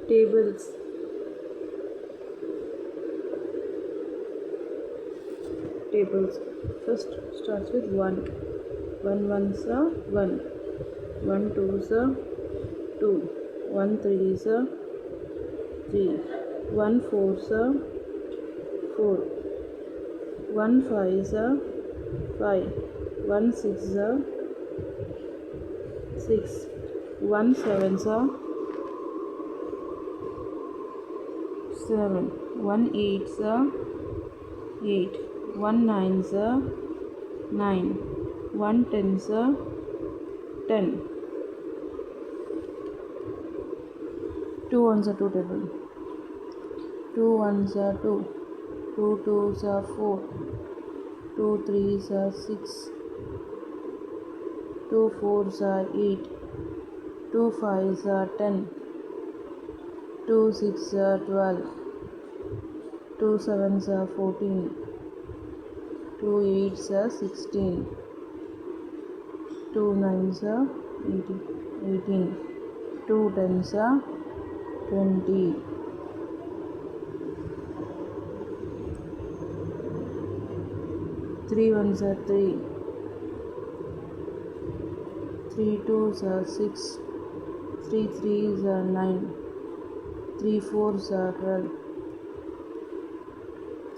Tables. Tables. First starts with 1. 1 ones are 1. 1 twos are 2. 1 threes are 3. 1 fours are 4. 1 fives are 5. 1 sixes are 6. 1 sevens are 7. 1 eights are 8. 1 nines are 9. 1 tens are 10. 2 ones are 2 table. 2 ones are 2. 2 twos are 4. 2 threes are 6. 2 fours are 8. 2 fives are 10. 2 sixes are 12. 2 sevens are 14. 2 eights are 16. 2 nines are 18. 2 tens are 20. 3 ones are 3. 3 twos are 6. 3 threes are 9. 3 fours are 12.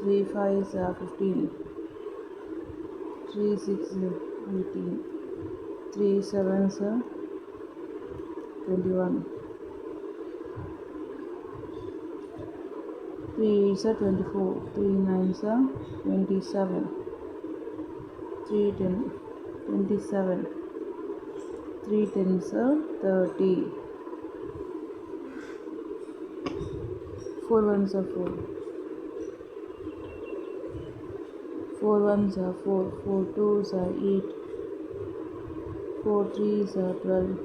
3 fives are 15. 3 sixes are 18. 3 sevens are 21. 3 eights are 24. 3 nines are 27. 3 27. 3 tens are 30. 4 ones are 4. 4 ones are 4. 4 twos are 8. 4 threes are 12.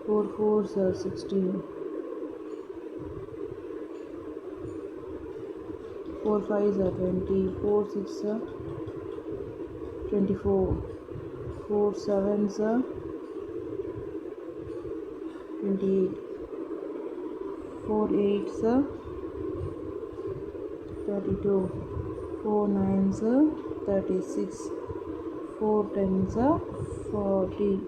4 fours are 16. 4 fives are 20. 4 sixes are 24. 4 sevens are 28. 4 eights are 32. 4 nines are 36. 4 tens are 40.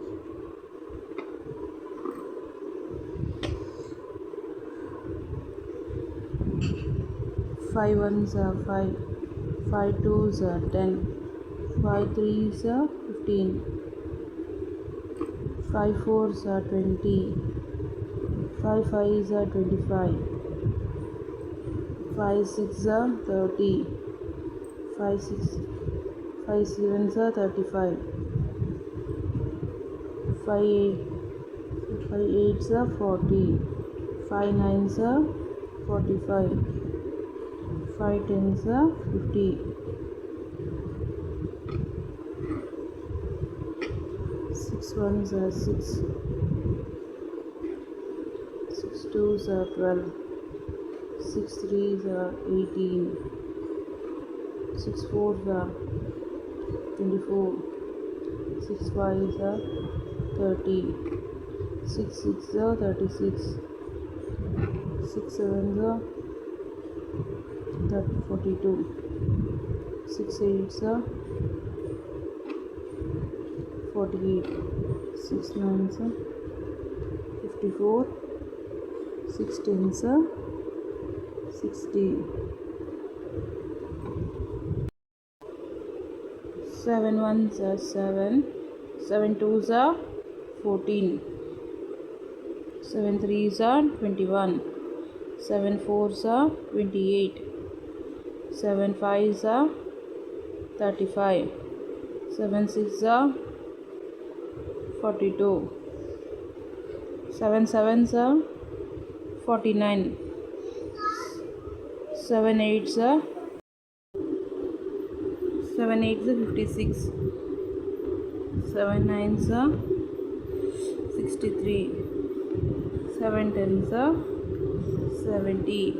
5 ones are 5. 5 twos are 10. 5 threes are 15. 5 fours are 20. 5 fives are 25. 5 sixes are 30. 5 sevens are 35. 5 eights are 40. 5 nines are 45. 5 tens are 50. 6 ones are 6. 6 twos are 12. 6 threes are 18. 6 fours are 24. 6 fives are 30. 6 sixes are 36. 6 sevens are 42. 6 eights are 48. 6 nines are 54. 6 tens are 60. 7 ones are 7. 7 twos are 14. 7 threes are 21. 7 fours are 28. 7 fives are 35. 7 sixes are 42. 7 sevens are 49. 7 eights are 56. 7 nines are 63. 7 tens are 70.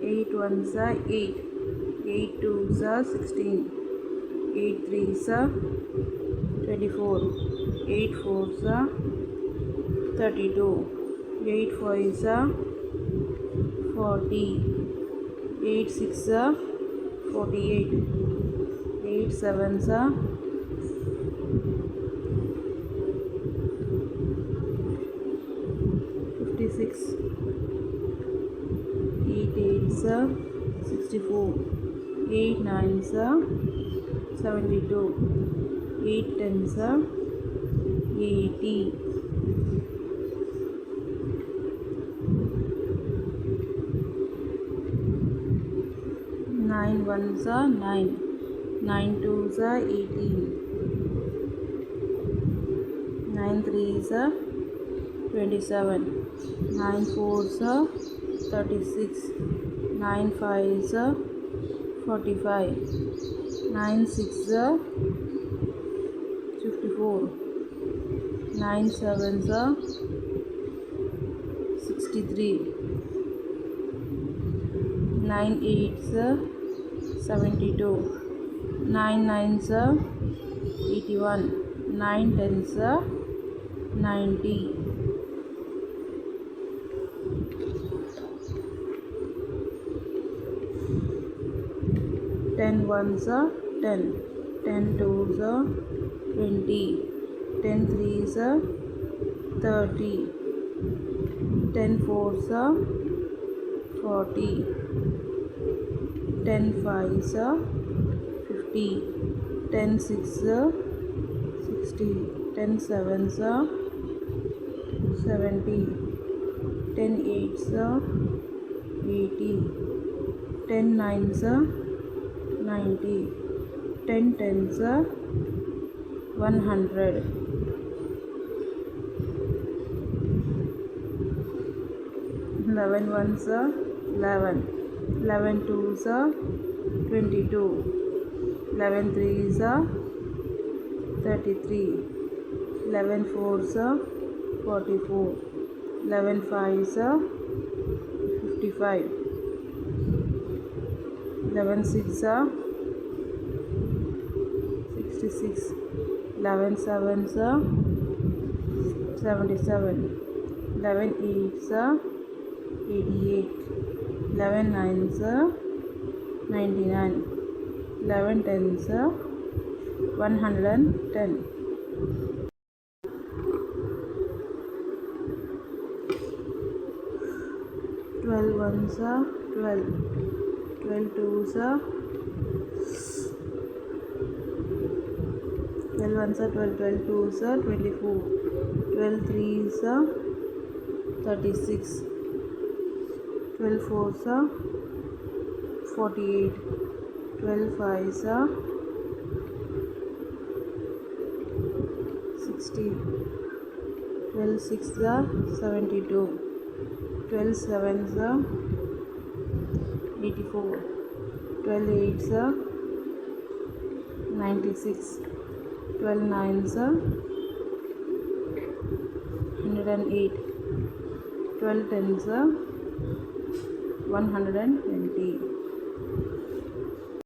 8 ones are 8. 8 twos are 16. 8 threes are 24, 8 fours are 32, 8 fives are 40, 8 six are 48, 8 sevens are 56, 8 eights are 64, 8 nines are 72, 8 tens are 80, 9 ones are 9, 9 twos are 18, 9 threes are 27, 9 fours are 36, 9 fives are 45, 9 sixes are 54, 9 sevens are 63, 9 eights are 72, 9 nines are 81, 9 tens are 90, 10 ones are 10, 10 twos are 20, 10 threes are 30, 10 fours are 40, 10 fives are 50, 10 sixes are 60, 10 sevens are 70, 10 eights are 80, 10 nines are 90, 10 tens are 100, 11 ones are 11, 11 twos are 22, 11 threes are 33, 11 fours are 44, 11 fives are 55, 11 sixes are 66, 11 sevens are 77, 11 eights are 88, 11 nines are 99, 11 tens are 110, 12 ones are 12, 12 twos are 12 ones are 12, 12 twos are 24, 12 threes are 36, 12 fours are 48, 12 fives are 60, 12 sixes are 72, 12 sevens are 84, 12 eights are 96, 12 nines are 108, 12 tens are 120.